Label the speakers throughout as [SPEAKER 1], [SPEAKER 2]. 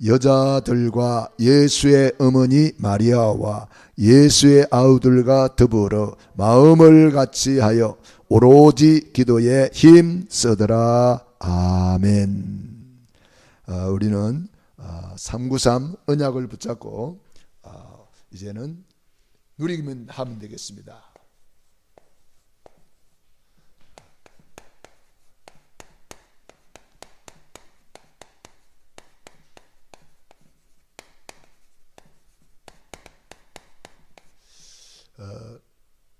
[SPEAKER 1] 여자들과 예수의 어머니 마리아와 예수의 아우들과 더불어 마음을 같이하여 오로지 기도에 힘쓰더라. 아멘. 우리는 393 언약을 붙잡고 이제는 누리기만 하면 되겠습니다. 어,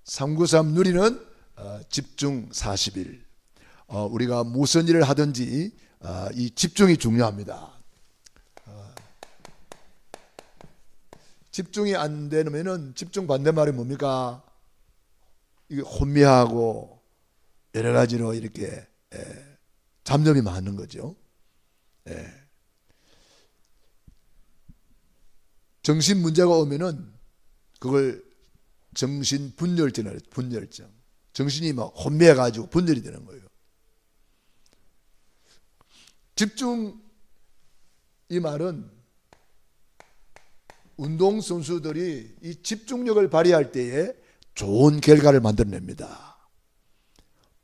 [SPEAKER 1] 393 누리는 집중 40일. 우리가 무슨 일을 하든지 이 집중이 중요합니다. 집중이 안 되면은 집중 반대말이 뭡니까? 이게 혼미하고 여러 가지로 이렇게 잡념이 많은 거죠. 정신 문제가 오면은 그걸 정신 분열증이라고 해요. 분열증. 정신이 막 혼미해가지고 분열이 되는 거예요. 집중, 이 말은 운동선수들이 이 집중력을 발휘할 때에 좋은 결과를 만들어냅니다.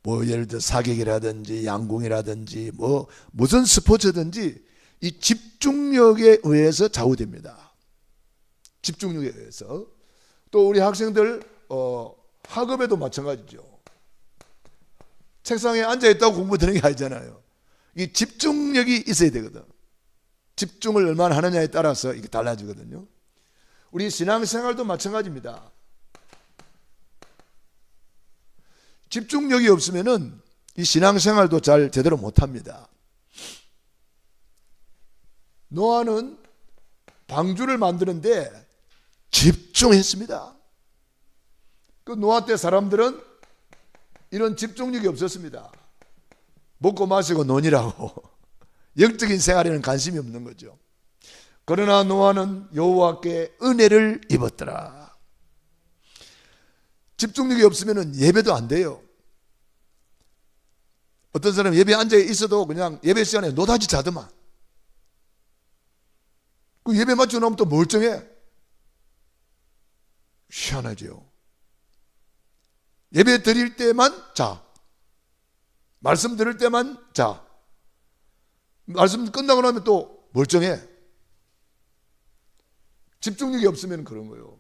[SPEAKER 1] 뭐 예를 들어 사격이라든지 양궁이라든지 뭐 무슨 스포츠든지 이 집중력에 의해서 좌우됩니다. 집중력에 의해서. 또 우리 학생들 학업에도 마찬가지죠. 책상에 앉아있다고 공부되는 게 아니잖아요. 이 집중력이 있어야 되거든. 집중을 얼마나 하느냐에 따라서 이게 달라지거든요. 우리 신앙생활도 마찬가지입니다. 집중력이 없으면은 이 신앙생활도 잘 제대로 못합니다. 노아는 방주를 만드는데 집중했습니다. 그 노아 때 사람들은 이런 집중력이 없었습니다. 먹고 마시고 노니라고 영적인 생활에는 관심이 없는 거죠. 그러나 노아는 여호와께 은혜를 입었더라. 집중력이 없으면 예배도 안 돼요. 어떤 사람은 예배에 앉아 있어도 그냥 예배 시간에 노다지 자더만. 그 예배 마치고 나면 또 멀쩡해. 희한하죠. 예배 드릴 때만 자. 말씀 들을 때만 자. 말씀 끝나고 나면 또 멀쩡해. 집중력이 없으면 그런 거예요.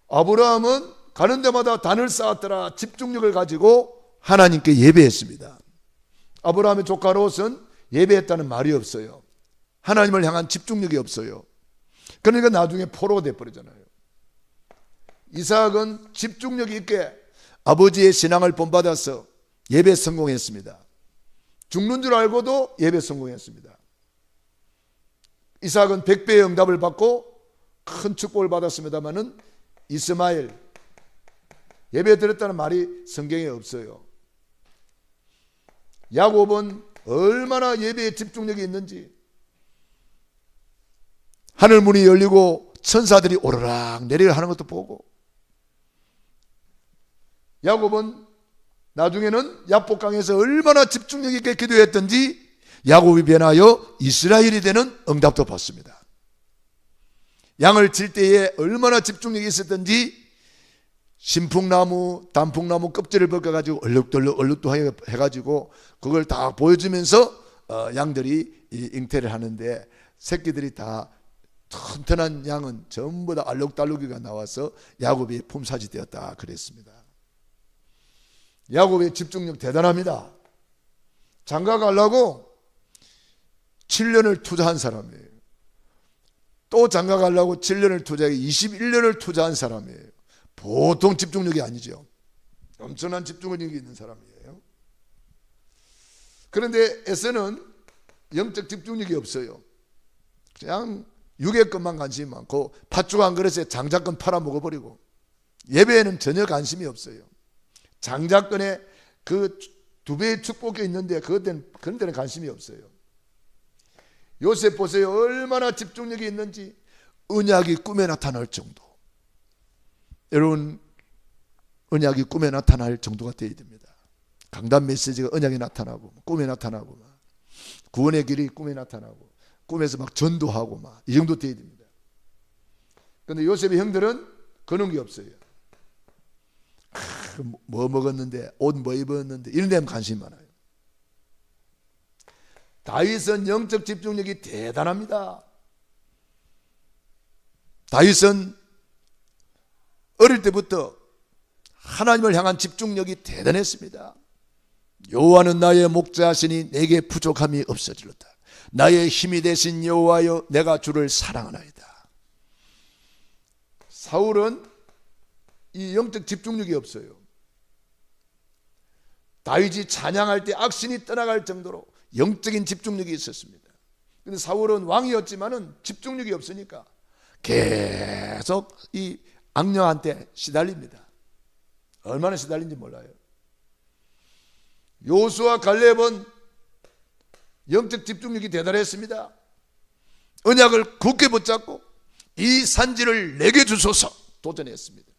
[SPEAKER 1] 아브라함은 가는 데마다 단을 쌓았더라. 집중력을 가지고 하나님께 예배했습니다. 아브라함의 조카 롯은 예배했다는 말이 없어요. 하나님을 향한 집중력이 없어요. 그러니까 나중에 포로가 돼버리잖아요. 이삭은 집중력이 있게 아버지의 신앙을 본받아서 예배 성공했습니다. 죽는 줄 알고도 예배 성공했습니다. 이삭은 100배의 응답을 받고 큰 축복을 받았습니다마는 이스마엘 예배 드렸다는 말이 성경에 없어요. 야곱은 얼마나 예배에 집중력이 있는지 하늘 문이 열리고 천사들이 오르락 내리락 하는 것도 보고 야곱은 나중에는 야복강에서 얼마나 집중력 있게 기도했던지 야곱이 변하여 이스라엘이 되는 응답도 받습니다. 양을 칠 때에 얼마나 집중력이 있었던지 신풍나무, 단풍나무 껍질을 벗겨가지고 얼룩덜룩 해가지고 그걸 다 보여주면서 양들이 잉태를 하는데 새끼들이 다 튼튼한 양은 전부 다 알록달록이가 나와서 야곱이 품삯이 되었다 그랬습니다. 야곱의 집중력 대단합니다. 장가 가려고 7년을 투자한 사람이에요. 또 장가 가려고 7년을 투자해 21년을 투자한 사람이에요. 보통 집중력이 아니죠. 엄청난 집중력이 있는 사람이에요. 그런데 에서는 영적 집중력이 없어요. 그냥 육의 것만 관심이 많고 팥죽 한 그릇에 장작권 팔아 먹어버리고 예배에는 전혀 관심이 없어요. 장작권에 그 2배의 축복이 있는데 그런 데는 관심이 없어요. 요셉 보세요. 얼마나 집중력이 있는지 언약이 꿈에 나타날 정도. 여러분 언약이 꿈에 나타날 정도가 되어야 됩니다. 강단 메시지가 언약에 나타나고 꿈에 나타나고 구원의 길이 꿈에 나타나고 꿈에서 막 전도하고 막 이 정도 돼야 됩니다. 그런데 요셉의 형들은 그런 게 없어요. 뭐 먹었는데, 옷 뭐 입었는데, 이런 데만 관심이 많아요. 다윗은 영적 집중력이 대단합니다. 다윗은 어릴 때부터 하나님을 향한 집중력이 대단했습니다. 여호와는 나의 목자시니 내게 부족함이 없어지로다. 나의 힘이 되신 여호와여, 내가 주를 사랑하나이다. 사울은 이 영적 집중력이 없어요. 다윗이 찬양할 때 악신이 떠나갈 정도로 영적인 집중력이 있었습니다. 그런데 사울은 왕이었지만은 집중력이 없으니까 계속 이 악령한테 시달립니다. 얼마나 시달린지 몰라요. 여호수아 갈렙은 영적 집중력이 대단했습니다. 언약을 굳게 붙잡고 이 산지를 내게 주소서 도전했습니다.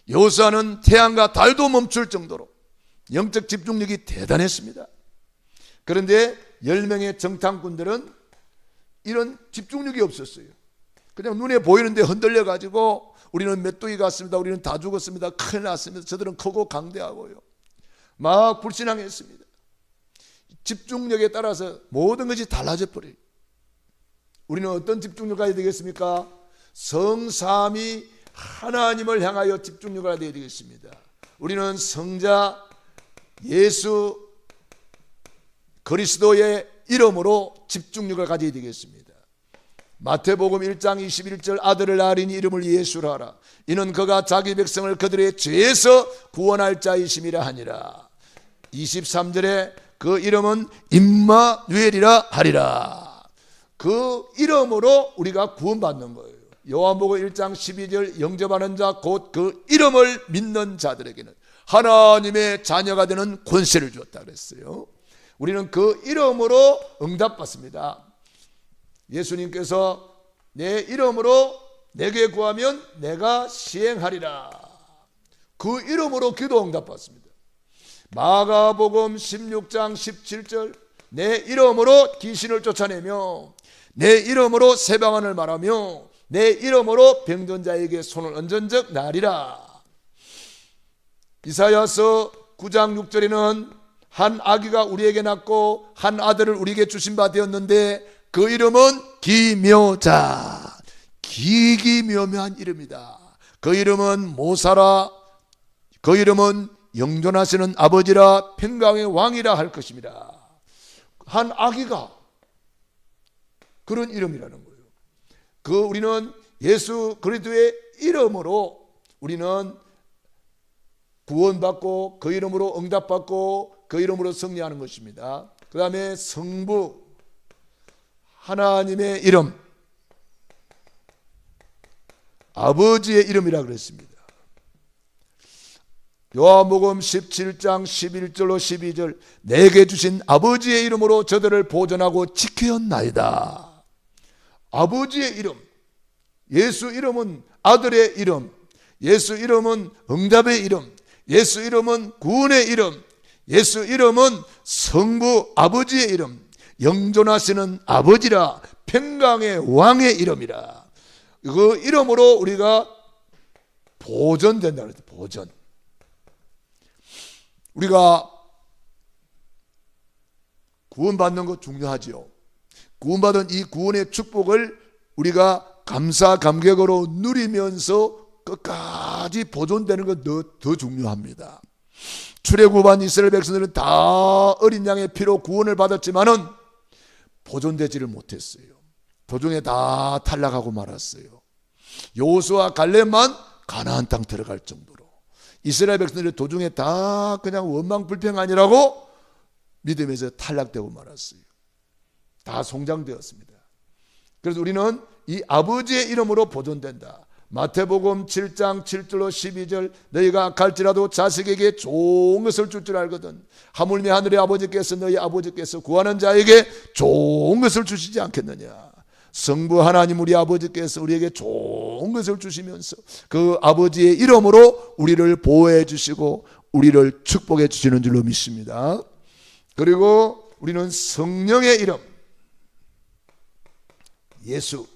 [SPEAKER 1] 여호수아는 태양과 달도 멈출 정도로 영적 집중력이 대단했습니다. 그런데 10명의 정탐꾼들은 이런 집중력이 없었어요. 그냥 눈에 보이는데 흔들려 가지고 우리는 메뚜기 같습니다, 우리는 다 죽었습니다, 큰일 났습니다, 저들은 크고 강대하고요, 막 불신앙했습니다. 집중력에 따라서 모든 것이 달라져 버려요. 우리는 어떤 집중력 가져야 되겠습니까? 성삼위 하나님을 향하여 집중력을 가져야 되겠습니다. 우리는 성자 예수 그리스도의 이름으로 집중력을 가져야 되겠습니다. 마태복음 1장 21절 아들을 낳으리니 이름을 예수라 하라. 이는 그가 자기 백성을 그들의 죄에서 구원할 자이심이라 하니라. 23절에 그 이름은 임마누엘이라 하리라. 그 이름으로 우리가 구원받는 거예요. 요한복음 1장 12절 영접하는 자 곧 그 이름을 믿는 자들에게는 하나님의 자녀가 되는 권세를 주었다 그랬어요. 우리는 그 이름으로 응답받습니다. 예수님께서 내 이름으로 내게 구하면 내가 시행하리라. 그 이름으로 기도 응답받습니다. 마가복음 16장 17절 내 이름으로 귀신을 쫓아내며 내 이름으로 세방언을 말하며 내 이름으로 병든 자에게 손을 얹은 적 나리라. 이사야서 9장 6절에는 한 아기가 우리에게 낳고 한 아들을 우리에게 주신 바 되었는데 그 이름은 기묘자, 기기묘묘한 이름이다. 그 이름은 모사라, 그 이름은 영존하시는 아버지라, 평강의 왕이라 할 것입니다. 한 아기가 그런 이름이라는 거예요. 우리는 예수 그리스도의 이름으로 우리는 구원받고 그 이름으로 응답받고 그 이름으로 승리하는 것입니다. 그 다음에 성부 하나님의 이름, 아버지의 이름이라 그랬습니다. 요한복음 17장 11절로 12절 내게 주신 아버지의 이름으로 저들을 보존하고 지켰나이다. 아버지의 이름, 예수 이름은 아들의 이름, 예수 이름은 응답의 이름, 예수 이름은 구원의 이름, 예수 이름은 성부 아버지의 이름, 영존하시는 아버지라, 평강의 왕의 이름이라. 그 이름으로 우리가 보존된다 그랬어요. 보존. 우리가 구원받는 것 중요하지요. 구원받은 이 구원의 축복을 우리가 감사 감격으로 누리면서 끝까지 보존되는 것 더 중요합니다. 출애굽한 이스라엘 백성들은 다 어린 양의 피로 구원을 받았지만은 보존되지를 못했어요. 도중에 다 탈락하고 말았어요. 여호수아 갈렙만 가나안 땅 들어갈 정도로 이스라엘 백성들이 도중에 다 그냥 원망불평하니라고 믿음에서 탈락되고 말았어요. 다 송장되었습니다. 그래서 우리는 이 아버지의 이름으로 보존된다. 마태복음 7장 7절로 12절 너희가 갈지라도 자식에게 좋은 것을 줄 줄 알거든 하물며 하늘의 아버지께서 너희 아버지께서 구하는 자에게 좋은 것을 주시지 않겠느냐. 성부 하나님 우리 아버지께서 우리에게 좋은 것을 주시면서 그 아버지의 이름으로 우리를 보호해 주시고 우리를 축복해 주시는 줄로 믿습니다. 그리고 우리는 성령의 이름, 예수.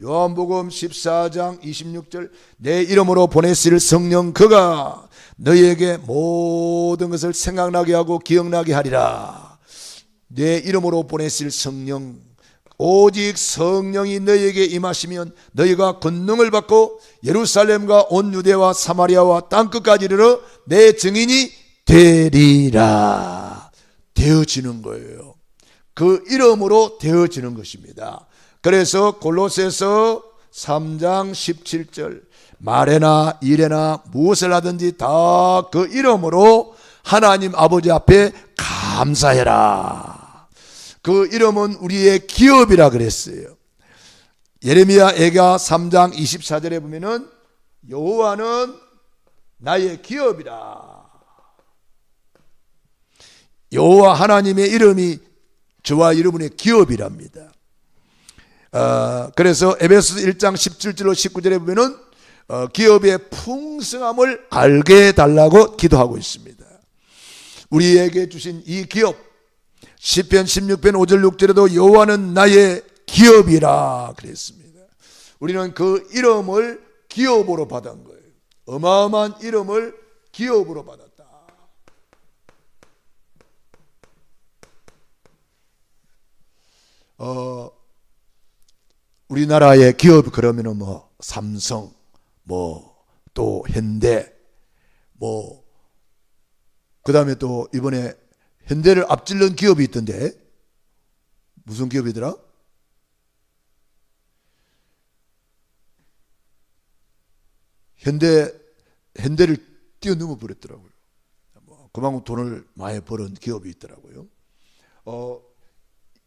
[SPEAKER 1] 요한복음 14장 26절 내 이름으로 보내실 성령 그가 너희에게 모든 것을 생각나게 하고 기억나게 하리라. 내 이름으로 보내실 성령, 오직 성령이 너희에게 임하시면 너희가 권능을 받고 예루살렘과 온 유대와 사마리아와 땅끝까지 이르러 내 증인이 되리라. 되어지는 거예요. 그 이름으로 되어지는 것입니다. 그래서 골로새서 3장 17절 말에나 일에나 무엇을 하든지 다 그 이름으로 하나님 아버지 앞에 감사해라. 그 이름은 우리의 기업이라 그랬어요. 예레미야 애가 3장 24절에 보면은 여호와는 나의 기업이라. 여호와 하나님의 이름이 저와 여러분의 기업이랍니다. 그래서 에베소서 1장 17절로 19절에 보면은 기업의 풍성함을 알게 해달라고 기도하고 있습니다. 우리에게 주신 이 기업, 시편 16편 5절 6절에도 여호와는 나의 기업이라 그랬습니다. 우리는 그 이름을 기업으로 받은 거예요. 어마어마한 이름을 기업으로 받았다. 우리나라의 기업 그러면은 뭐 삼성, 뭐 또 현대, 뭐 그다음에 또 이번에 현대를 앞질른 기업이 있던데 무슨 기업이더라? 현대를 뛰어넘어 버렸더라고요. 그만큼 돈을 많이 버는 기업이 있더라고요.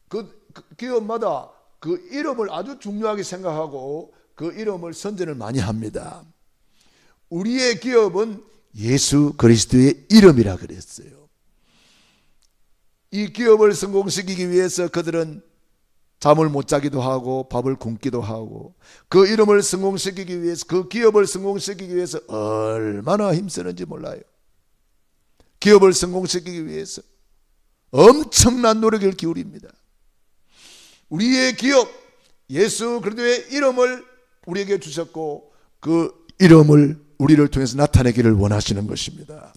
[SPEAKER 1] 그 기업마다 그 이름을 아주 중요하게 생각하고 그 이름을 선전을 많이 합니다. 우리의 기업은 예수 그리스도의 이름이라 그랬어요. 이 기업을 성공시키기 위해서 그들은 잠을 못 자기도 하고 밥을 굶기도 하고 그 이름을 성공시키기 위해서 그 기업을 성공시키기 위해서 얼마나 힘쓰는지 몰라요. 기업을 성공시키기 위해서 엄청난 노력을 기울입니다. 우리의 기업 예수 그리스도의 이름을 우리에게 주셨고 그 이름을 우리를 통해서 나타내기를 원하시는 것입니다.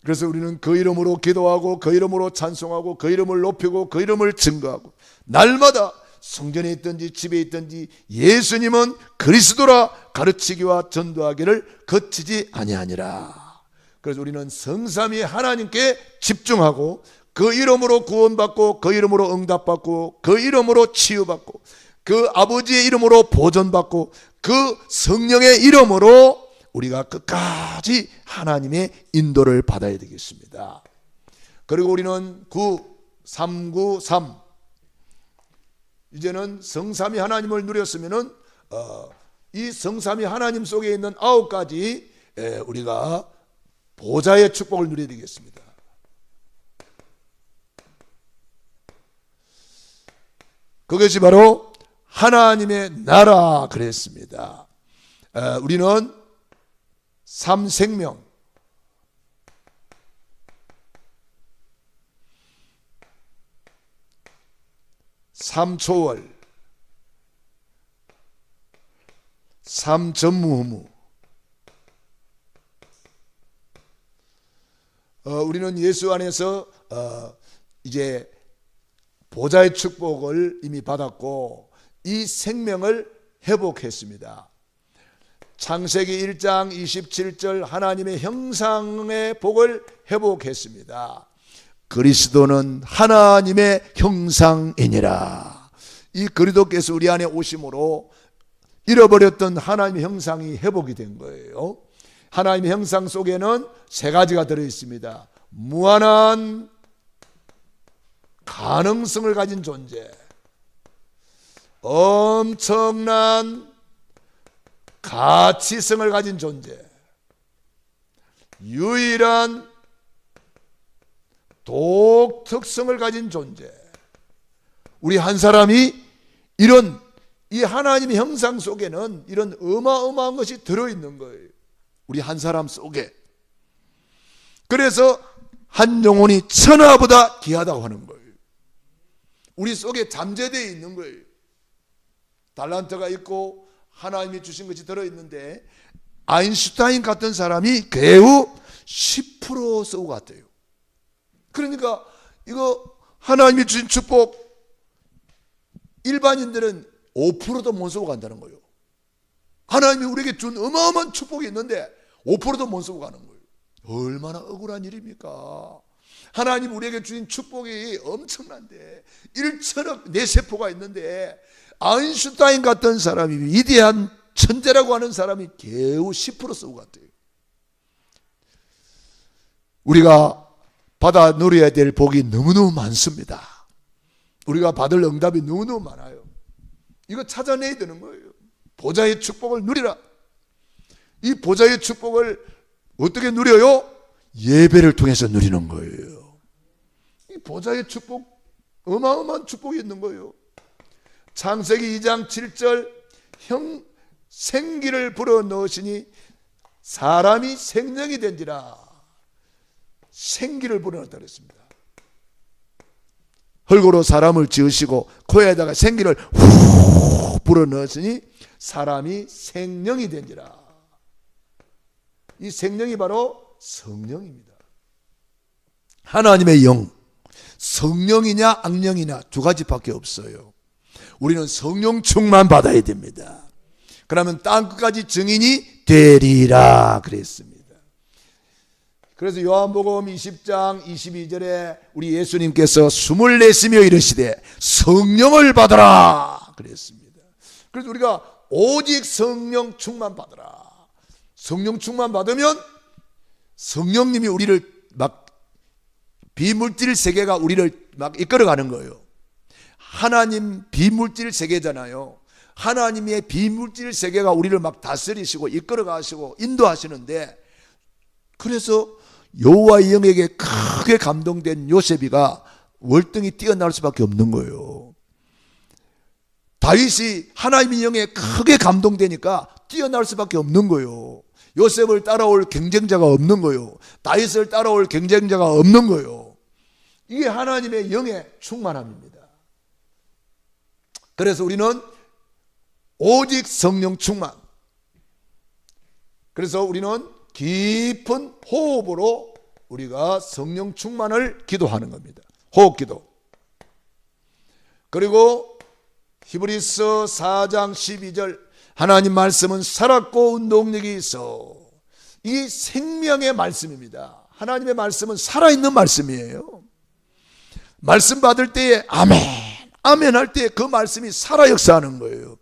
[SPEAKER 1] 그래서 우리는 그 이름으로 기도하고 그 이름으로 찬송하고 그 이름을 높이고 그 이름을 증거하고 날마다 성전에 있든지 집에 있든지 예수님은 그리스도라 가르치기와 전도하기를 거치지 아니하니라. 그래서 우리는 성삼위 하나님께 집중하고 그 이름으로 구원받고 그 이름으로 응답받고 그 이름으로 치유받고 그 아버지의 이름으로 보존받고 그 성령의 이름으로 우리가 끝까지 하나님의 인도를 받아야 되겠습니다. 그리고 우리는 393 이제는 성삼위 하나님을 누렸으면은 이 성삼위 하나님 속에 있는 9가지 우리가 보좌의 축복을 누려야 되겠습니다. 그것이 바로 하나님의 나라 그랬습니다. 우리는 삼생명, 삼초월, 삼전무후무. 우리는 예수 안에서 이제 보좌의 축복을 이미 받았고 이 생명을 회복했습니다. 창세기 1장 27절 하나님의 형상의 복을 회복했습니다. 그리스도는 하나님의 형상이니라. 이 그리스도께서 우리 안에 오심으로 잃어버렸던 하나님의 형상이 회복이 된 거예요. 하나님의 형상 속에는 3가지가 들어있습니다. 무한한 가능성을 가진 존재, 엄청난 가치성을 가진 존재, 유일한 독특성을 가진 존재. 우리 한 사람이 이런 이 하나님의 형상 속에는 이런 어마어마한 것이 들어있는 거예요. 우리 한 사람 속에. 그래서 한 영혼이 천하보다 귀하다고 하는 거예요. 우리 속에 잠재되어 있는 거예요. 달란트가 있고 하나님이 주신 것이 들어있는데 아인슈타인 같은 사람이 겨우 10% 쓰고 갔대요. 그러니까 이거 하나님이 주신 축복 일반인들은 5%도 못 쓰고 간다는 거예요. 하나님이 우리에게 준 어마어마한 축복이 있는데 5%도 못 쓰고 가는 거예요. 얼마나 억울한 일입니까? 하나님 우리에게 주신 축복이 엄청난데 1천억 뇌세포가 있는데 아인슈타인 같은 사람이 위대한 천재라고 하는 사람이 겨우 10% 쓰고 갔대요. 우리가 받아 누려야 될 복이 너무너무 많습니다. 우리가 받을 응답이 너무너무 많아요. 이거 찾아내야 되는 거예요. 보좌의 축복을 누리라. 이 보좌의 축복을 어떻게 누려요? 예배를 통해서 누리는 거예요. 이 보좌의 축복, 어마어마한 축복이 있는 거예요. 창세기 2장 7절 생기를 불어넣으시니 사람이 생명이 된지라. 생기를 불어넣었다 그랬습니다. 흙으로 사람을 지으시고 코에다가 생기를 후 불어넣으시니 사람이 생명이 된지라. 이 생명이 바로 성령입니다. 하나님의 영, 성령이냐 악령이냐 두 가지밖에 없어요. 우리는 성령 충만 받아야 됩니다. 그러면 땅끝까지 증인이 되리라 그랬습니다. 그래서 요한복음 20장 22절에 우리 예수님께서 숨을 내쉬며 이르시되 성령을 받아라 그랬습니다. 그래서 우리가 오직 성령 충만 받아라. 성령 충만 받으면 성령님이 우리를 막 비물질 세계가 우리를 막 이끌어가는 거예요. 하나님 비물질 세계잖아요. 하나님의 비물질 세계가 우리를 막 다스리시고 이끌어가시고 인도하시는데, 그래서 여호와의 영에게 크게 감동된 요셉이가 월등히 뛰어날 수밖에 없는 거예요. 다윗이 하나님의 영에 크게 감동되니까 뛰어날 수밖에 없는 거예요. 요셉을 따라올 경쟁자가 없는 거예요. 다윗을 따라올 경쟁자가 없는 거예요. 이게 하나님의 영의 충만함입니다. 그래서 우리는 오직 성령 충만. 그래서 우리는 깊은 호흡으로 우리가 성령 충만을 기도하는 겁니다. 호흡 기도. 그리고 히브리서 4장 12절 하나님 말씀은 살았고 운동력이 있어. 이 생명의 말씀입니다. 하나님의 말씀은 살아있는 말씀이에요. 말씀 받을 때에 아멘, 아멘 할 때 그 말씀이 살아 역사하는 거예요.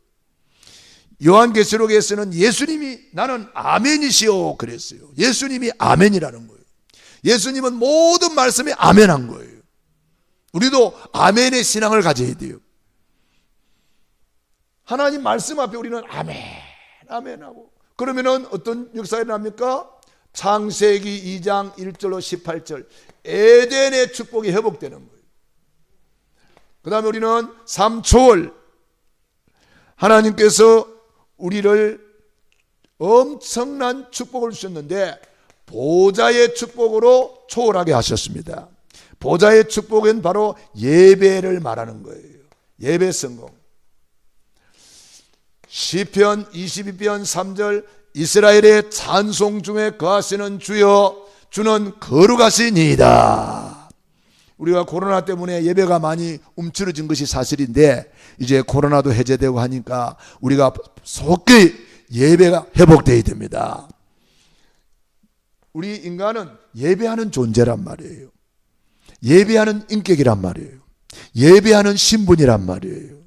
[SPEAKER 1] 요한계시록에서는 예수님이 나는 아멘이시오 그랬어요. 예수님이 아멘이라는 거예요. 예수님은 모든 말씀에 아멘한 거예요. 우리도 아멘의 신앙을 가져야 돼요. 하나님 말씀 앞에 우리는 아멘, 아멘하고, 그러면은 어떤 역사가 일어납니까? 창세기 2장 1절로 18절 에덴의 축복이 회복되는 거예요. 그 다음에 우리는 삼초월, 하나님께서 우리를 엄청난 축복을 주셨는데 보좌의 축복으로 초월하게 하셨습니다. 보좌의 축복은 바로 예배를 말하는 거예요. 예배 성공. 시편 22편 3절 이스라엘의 찬송 중에 거하시는 주여 주는 거룩하시니이다. 우리가 코로나 때문에 예배가 많이 움츠러진 것이 사실인데 이제 코로나도 해제되고 하니까 우리가 속히 예배가 회복되어야 됩니다. 우리 인간은 예배하는 존재란 말이에요. 예배하는 인격이란 말이에요. 예배하는 신분이란 말이에요.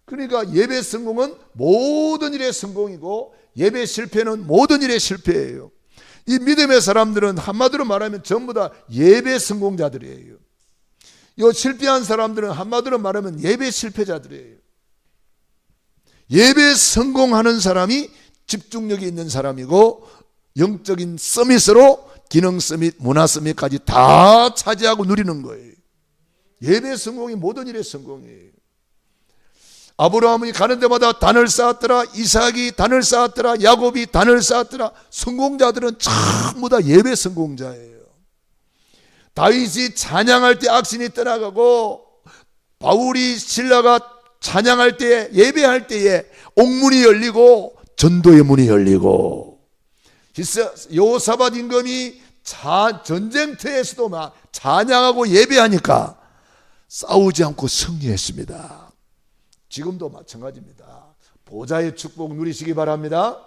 [SPEAKER 1] 그러니까 예배 성공은 모든 일의 성공이고 예배 실패는 모든 일의 실패예요. 이 믿음의 사람들은 한마디로 말하면 전부 다 예배 성공자들이에요. 이 실패한 사람들은 한마디로 말하면 예배 실패자들이에요. 예배 성공하는 사람이 집중력이 있는 사람이고 영적인 서밋으로 기능 서밋, 문화 서밋까지 다 차지하고 누리는 거예요. 예배 성공이 모든 일의 성공이에요. 아브라함이 가는 데마다 단을 쌓았더라. 이삭이 단을 쌓았더라. 야곱이 단을 쌓았더라. 성공자들은 전부 다 예배 성공자예요. 다윗이 찬양할 때 악신이 떠나가고 바울이 신라가 찬양할 때에, 예배할 때에 옥문이 열리고 전도의 문이 열리고, 여호사밧 임금이 전쟁터에서도 막 찬양하고 예배하니까 싸우지 않고 승리했습니다. 지금도 마찬가지입니다. 보좌의 축복 누리시기 바랍니다.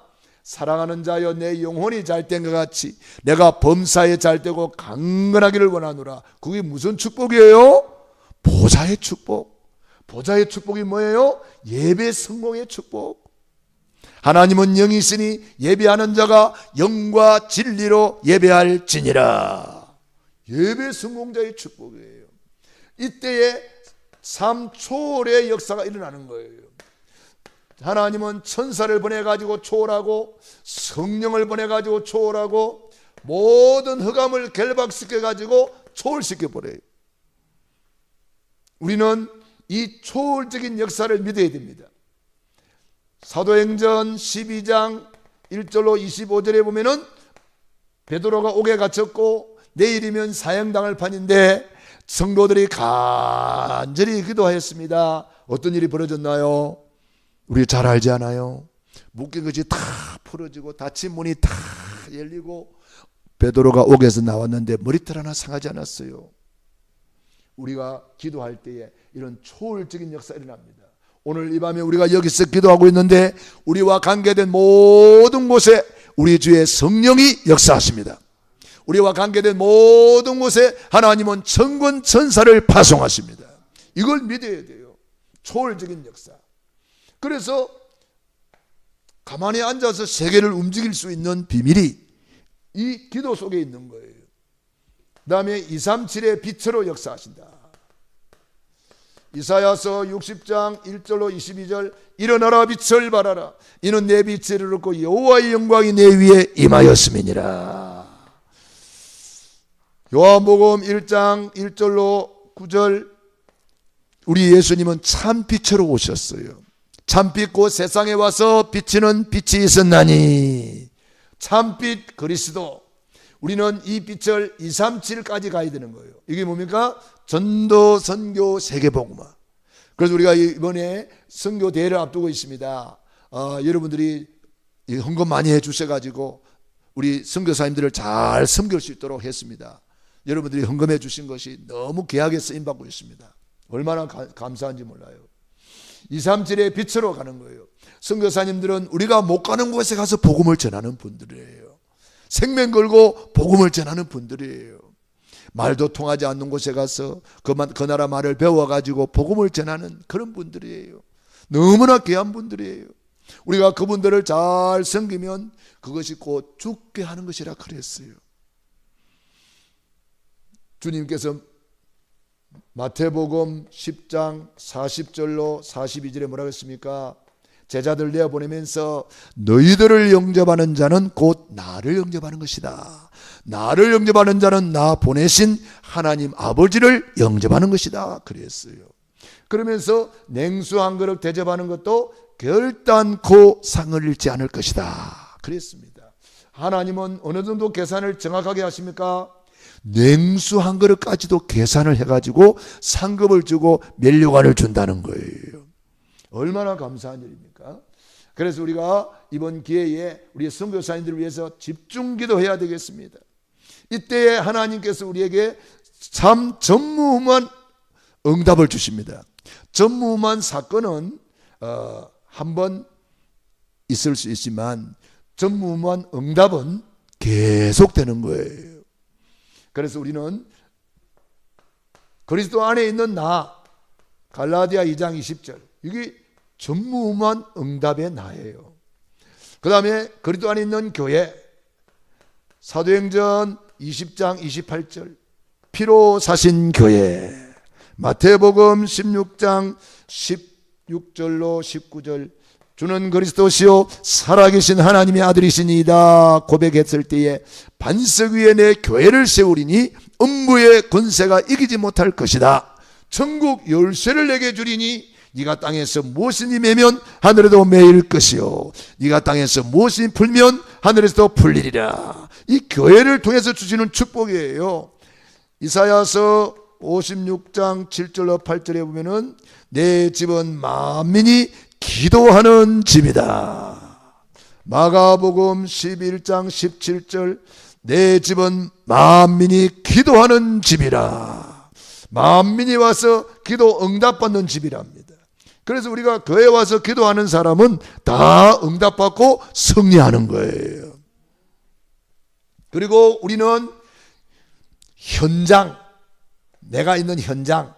[SPEAKER 1] 사랑하는 자여, 내 영혼이 잘된 것 같이 내가 범사에 잘되고 강건하기를 원하노라. 그게 무슨 축복이에요? 보좌의 축복. 보좌의 축복이 뭐예요? 예배 성공의 축복. 하나님은 영이시니 예배하는 자가 영과 진리로 예배할지니라. 예배 성공자의 축복이에요. 이때에 삶 초월의 역사가 일어나는 거예요. 하나님은 천사를 보내가지고 초월하고, 성령을 보내가지고 초월하고, 모든 흑암을 결박시켜가지고 초월시켜버려요. 우리는 이 초월적인 역사를 믿어야 됩니다. 사도행전 12장 1절로 25절에 보면은 베드로가 옥에 갇혔고 내일이면 사형당할 판인데 성도들이 간절히 기도하였습니다. 어떤 일이 벌어졌나요? 우리 잘 알지 않아요? 묶인 것이 다 풀어지고 닫힌 문이 다 열리고 베드로가 옥에서 나왔는데 머리털 하나 상하지 않았어요. 우리가 기도할 때에 이런 초월적인 역사가 일어납니다. 오늘 이 밤에 우리가 여기서 기도하고 있는데 우리와 관계된 모든 곳에 우리 주의 성령이 역사하십니다. 우리와 관계된 모든 곳에 하나님은 천군 천사를 파송하십니다. 이걸 믿어야 돼요. 초월적인 역사. 그래서 가만히 앉아서 세계를 움직일 수 있는 비밀이 이 기도 속에 있는 거예요. 그 다음에 237의 빛으로 역사하신다. 이사야서 60장 1절로 22절, 일어나라 빛을 발하라. 이는 내 빛을 이루고 여호와의 영광이 내 위에 임하였음이니라. 요한복음 1장 1절로 9절, 우리 예수님은 참빛으로 오셨어요. 참빛 곧 세상에 와서 비치는 빛이 있었나니. 참빛 그리스도. 우리는 이 빛을 237까지 가야 되는 거예요. 이게 뭡니까? 전도, 선교, 세계복음화. 그래서 우리가 이번에 선교 대회를 앞두고 있습니다. 여러분들이 헌금 많이 해주셔가지고 우리 선교사님들을 잘 섬길 수 있도록 했습니다. 여러분들이 헌금해 주신 것이 너무 귀하게 쓰임받고 있습니다. 얼마나 감사한지 몰라요. 237의 빛으로 가는 거예요. 선교사님들은 우리가 못 가는 곳에 가서 복음을 전하는 분들이에요. 생명 걸고 복음을 전하는 분들이에요. 말도 통하지 않는 곳에 가서 그 나라 말을 배워가지고 복음을 전하는 그런 분들이에요. 너무나 귀한 분들이에요. 우리가 그분들을 잘 섬기면 그것이 곧 죽게 하는 것이라 그랬어요. 주님께서 마태복음 10장 40절로 42절에 뭐라고 했습니까? 제자들 내어보내면서 너희들을 영접하는 자는 곧 나를 영접하는 것이다. 나를 영접하는 자는 나 보내신 하나님 아버지를 영접하는 것이다. 그랬어요. 그러면서 냉수 한 그릇 대접하는 것도 결단코 상을 잃지 않을 것이다. 그랬습니다. 하나님은 어느 정도 계산을 정확하게 하십니까? 냉수 한 그릇까지도 계산을 해가지고 상급을 주고 면류관을 준다는 거예요. 얼마나 감사한 일입니까? 그래서 우리가 이번 기회에 우리 선교사님들을 위해서 집중 기도해야 되겠습니다. 이때에 하나님께서 우리에게 참 전무후무한 응답을 주십니다. 전무후무한 사건은 한 번 있을 수 있지만 전무후무한 응답은 계속되는 거예요. 그래서 우리는 그리스도 안에 있는 나, 갈라디아 2장 20절, 이게 전무후무한 응답의 나예요. 그 다음에 그리스도 안에 있는 교회, 사도행전 20장 28절, 피로 사신 교회, 마태복음 16장 16절로 19절, 주는 그리스도시요 살아계신 하나님의 아들이시니이다 고백했을 때에 반석 위에 내 교회를 세우리니 음부의 권세가 이기지 못할 것이다. 천국 열쇠를 내게 주리니 네가 땅에서 무엇이니 매면 하늘에도 매일 것이요 네가 땅에서 무엇이니 풀면 하늘에서도 풀리리라. 이 교회를 통해서 주시는 축복이에요. 이사야서 56장 7절로 8절에 보면은 내 집은 만민이 기도하는 집이다. 마가복음 11장 17절 내 집은 만민이 기도하는 집이라. 만민이 와서 기도 응답받는 집이랍니다. 그래서 우리가 교회 와서 기도하는 사람은 다 응답받고 승리하는 거예요. 그리고 우리는 현장, 내가 있는 현장,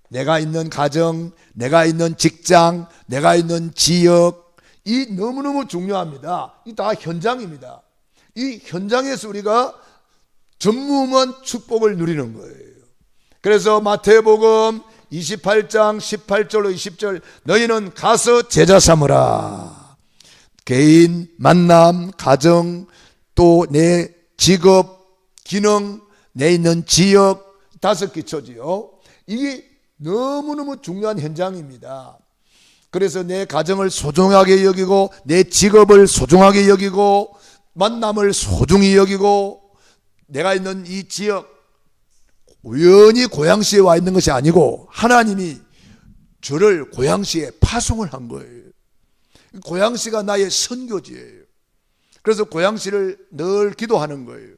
[SPEAKER 1] 내가 있는 가정, 내가 있는 직장, 내가 있는 지역, 이 너무너무 중요합니다. 이 다 현장입니다. 이 현장에서 우리가 전무후무한 축복을 누리는 거예요. 그래서 마태복음 28장 18절로 20절 너희는 가서 제자 삼으라. 개인, 만남, 가정, 또 내 직업, 기능, 내 있는 지역 5기초지요. 이게 너무너무 중요한 현장입니다. 그래서 내 가정을 소중하게 여기고 내 직업을 소중하게 여기고 만남을 소중히 여기고 내가 있는 이 지역 우연히 고양시에 와 있는 것이 아니고 하나님이 저를 고양시에 파송을 한 거예요. 고양시가 나의 선교지예요. 그래서 고양시를 늘 기도하는 거예요.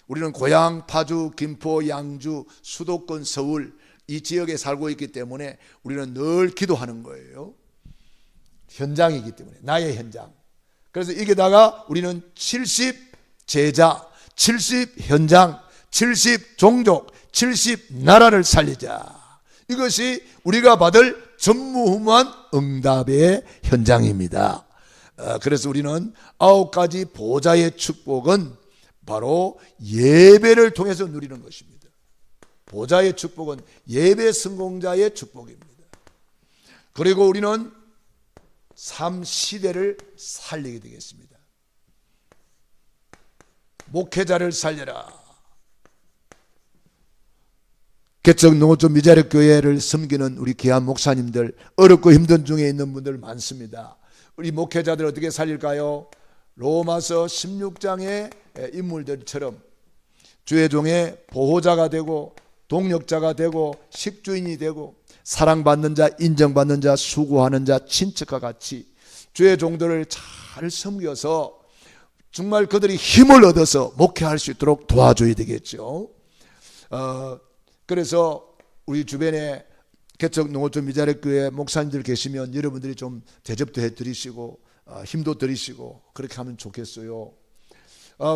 [SPEAKER 1] 우리는 고양, 파주, 김포, 양주, 수도권, 서울 이 지역에 살고 있기 때문에 우리는 늘 기도하는 거예요. 현장이기 때문에 나의 현장. 그래서 이게다가 우리는 70 제자, 70 현장, 70 종족, 70 나라를 살리자. 이것이 우리가 받을 전무후무한 응답의 현장입니다. 그래서 우리는 9가지 보좌의 축복은 바로 예배를 통해서 누리는 것입니다. 보좌의 축복은 예배 성공자의 축복입니다. 그리고 우리는 삶 시대를 살리게 되겠습니다. 목회자를 살려라. 개척 농어촌 미자력 교회를 섬기는 우리 귀한 목사님들, 어렵고 힘든 중에 있는 분들 많습니다. 우리 목회자들 어떻게 살릴까요? 로마서 16장의 인물들처럼 주의 종의 보호자가 되고 동력자가 되고 식주인이 되고 사랑받는 자, 인정받는 자, 수고하는 자, 친척과 같이 주의 종들을 잘 섬겨서 정말 그들이 힘을 얻어서 목회할 수 있도록 도와줘야 되겠죠. 그래서 우리 주변에 개척 농어촌 미자력 교회 목사님들 계시면 여러분들이 좀 대접도 해드리시고 힘도 드리시고 그렇게 하면 좋겠어요.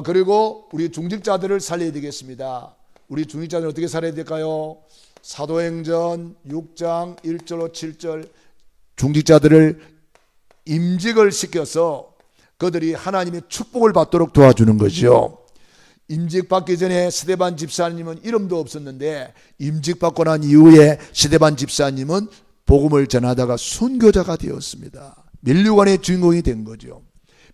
[SPEAKER 1] 그리고 우리 중직자들을 살려야 되겠습니다. 우리 중직자들은 어떻게 살아야 될까요? 사도행전 6장 1절로 7절 중직자들을 임직을 시켜서 그들이 하나님의 축복을 받도록 도와주는 거죠. 임직받기 전에 스데반 집사님은 이름도 없었는데 임직받고 난 이후에 스데반 집사님은 복음을 전하다가 순교자가 되었습니다. 면류관의 주인공이 된 거죠.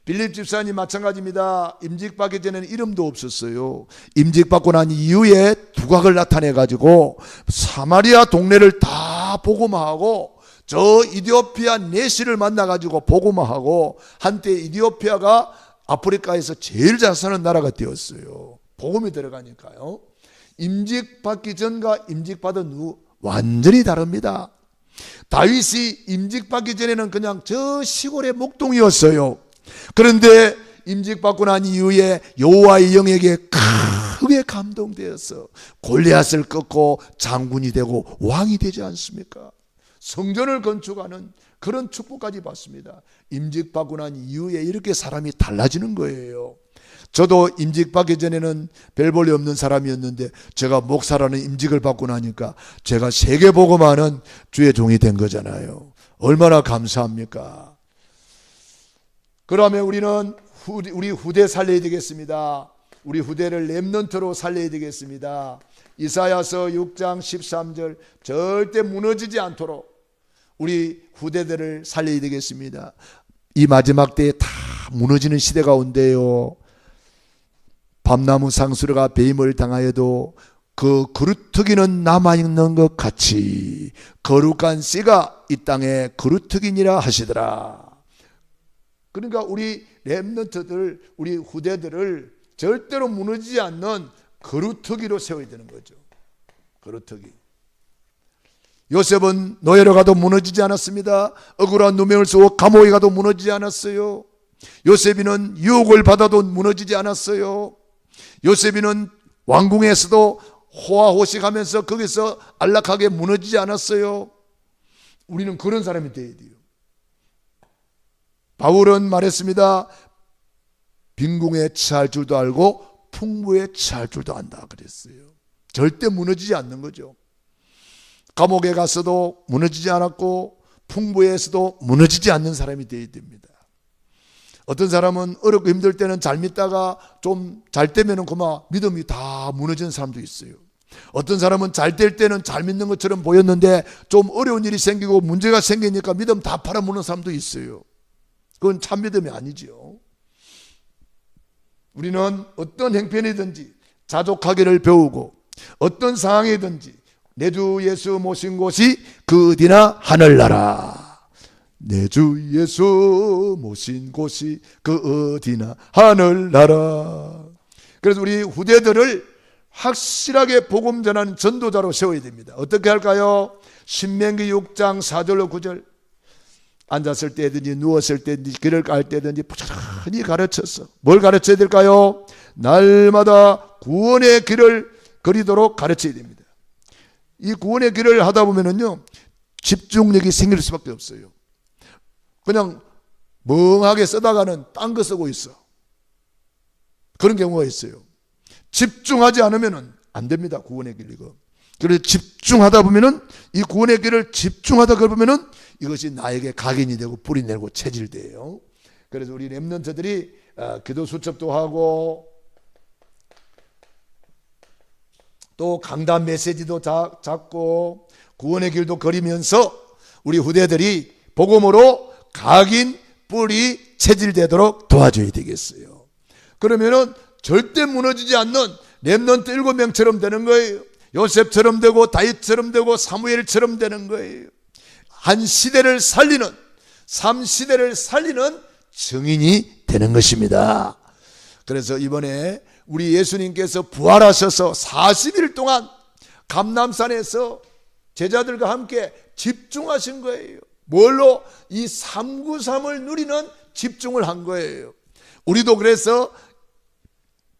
[SPEAKER 1] 빌립 집사님 마찬가지입니다. 임직받기 전에는 이름도 없었어요. 임직받고 난 이후에 두각을 나타내 가지고 사마리아 동네를 다 복음화하고 저 이디오피아 내시를 만나 가지고 복음화하고 한때 이디오피아가 아프리카에서 제일 잘 사는 나라가 되었어요. 복음이 들어가니까요. 임직받기 전과 임직받은 후 완전히 다릅니다. 다윗이 임직받기 전에는 그냥 저 시골의 목동이었어요. 그런데 임직받고 난 이후에 여호와의 영에게 크게 감동되어서 골리앗을 꺾고 장군이 되고 왕이 되지 않습니까? 성전을 건축하는 그런 축복까지 받습니다. 임직받고 난 이후에 이렇게 사람이 달라지는 거예요. 저도 임직받기 전에는 별 볼일 없는 사람이었는데 제가 목사라는 임직을 받고 나니까 제가 세계복음하는 주의 종이 된 거잖아요. 얼마나 감사합니까? 그러면 우리는 우리 후대 살려야 되겠습니다. 우리 후대를 렘넌트로 살려야 되겠습니다. 이사야서 6장 13절 절대 무너지지 않도록 우리 후대들을 살려야 되겠습니다. 이 마지막 때에 다 무너지는 시대가 온대요. 밤나무 상수리가 배임을 당하여도 그 그루터기는 남아있는 것 같이 거룩한 씨가 이 땅에 그루터기니라 하시더라. 그러니까 우리 렘넌트들, 우리 후대들을 절대로 무너지지 않는 거루터기로 세워야 되는 거죠. 그렇더기. 요셉은 노예로 가도 무너지지 않았습니다. 억울한 누명을 쓰고 감옥에 가도 무너지지 않았어요. 요셉이는 유혹을 받아도 무너지지 않았어요. 요셉이는 왕궁에서도 호화호식하면서 거기서 안락하게 무너지지 않았어요. 우리는 그런 사람이 되어야 돼요. 바울은 말했습니다. 빈궁에 처할 줄도 알고 풍부에 처할 줄도 안다 그랬어요. 절대 무너지지 않는 거죠. 감옥에 가서도 무너지지 않았고 풍부에서도 무너지지 않는 사람이 되어야 됩니다. 어떤 사람은 어렵고 힘들 때는 잘 믿다가 좀 잘 되면은 그만 믿음이 다 무너지는 사람도 있어요. 어떤 사람은 잘 될 때는 잘 믿는 것처럼 보였는데 좀 어려운 일이 생기고 문제가 생기니까 믿음 다 팔아먹는 사람도 있어요. 그건 참 믿음이 아니죠. 우리는 어떤 형편이든지 자족하기를 배우고 어떤 상황이든지 내 주 예수 모신 곳이 그 어디나 하늘나라. 내 주 예수 모신 곳이 그 어디나 하늘나라. 그래서 우리 후대들을 확실하게 복음 전하는 전도자로 세워야 됩니다. 어떻게 할까요? 신명기 6장 4절로 9절. 앉았을 때든지 누웠을 때든지 길을 갈 때든지 부지런히 가르쳐서 뭘 가르쳐야 될까요? 날마다 구원의 길을 그리도록 가르쳐야 됩니다. 이 구원의 길을 하다 보면은요 집중력이 생길 수밖에 없어요. 그냥 멍하게 쓰다가는 딴 거 쓰고 있어. 그런 경우가 있어요. 집중하지 않으면 안 됩니다. 구원의 길 이거. 그래서 집중하다 보면은 이 구원의 길을 집중하다 보면은 이것이 나에게 각인이 되고 뿌리 내고 체질돼요. 그래서 우리 렘넌트들이 기도 수첩도 하고 또 강단 메시지도 잡고 구원의 길도 그리면서 우리 후대들이 복음으로 각인, 뿌리, 체질되도록 도와줘야 되겠어요. 그러면은 절대 무너지지 않는 렘넌트 7명처럼 되는 거예요. 요셉처럼 되고 다윗처럼 되고 사무엘처럼 되는 거예요. 한 시대를 살리는, 3시대를 살리는 증인이 되는 것입니다. 그래서 이번에 우리 예수님께서 부활하셔서 40일 동안 감람산에서 제자들과 함께 집중하신 거예요. 뭘로? 이 393을 누리는 집중을 한 거예요. 우리도 그래서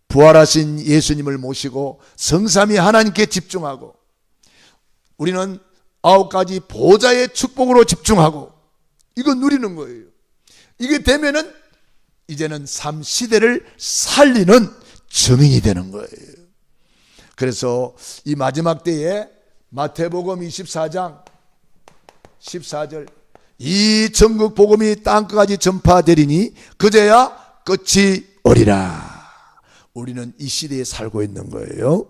[SPEAKER 1] 부활하신 예수님을 모시고 성삼위 하나님께 집중하고 우리는 9가지 보좌의 축복으로 집중하고 이거 누리는 거예요. 이게 되면은 이제는 3시대를 살리는 증인이 되는 거예요. 그래서 이 마지막 때에 마태복음 24장 14절 이 전국 복음이 땅끝까지 전파되리니 그제야 끝이 오리라. 우리는 이 시대에 살고 있는 거예요.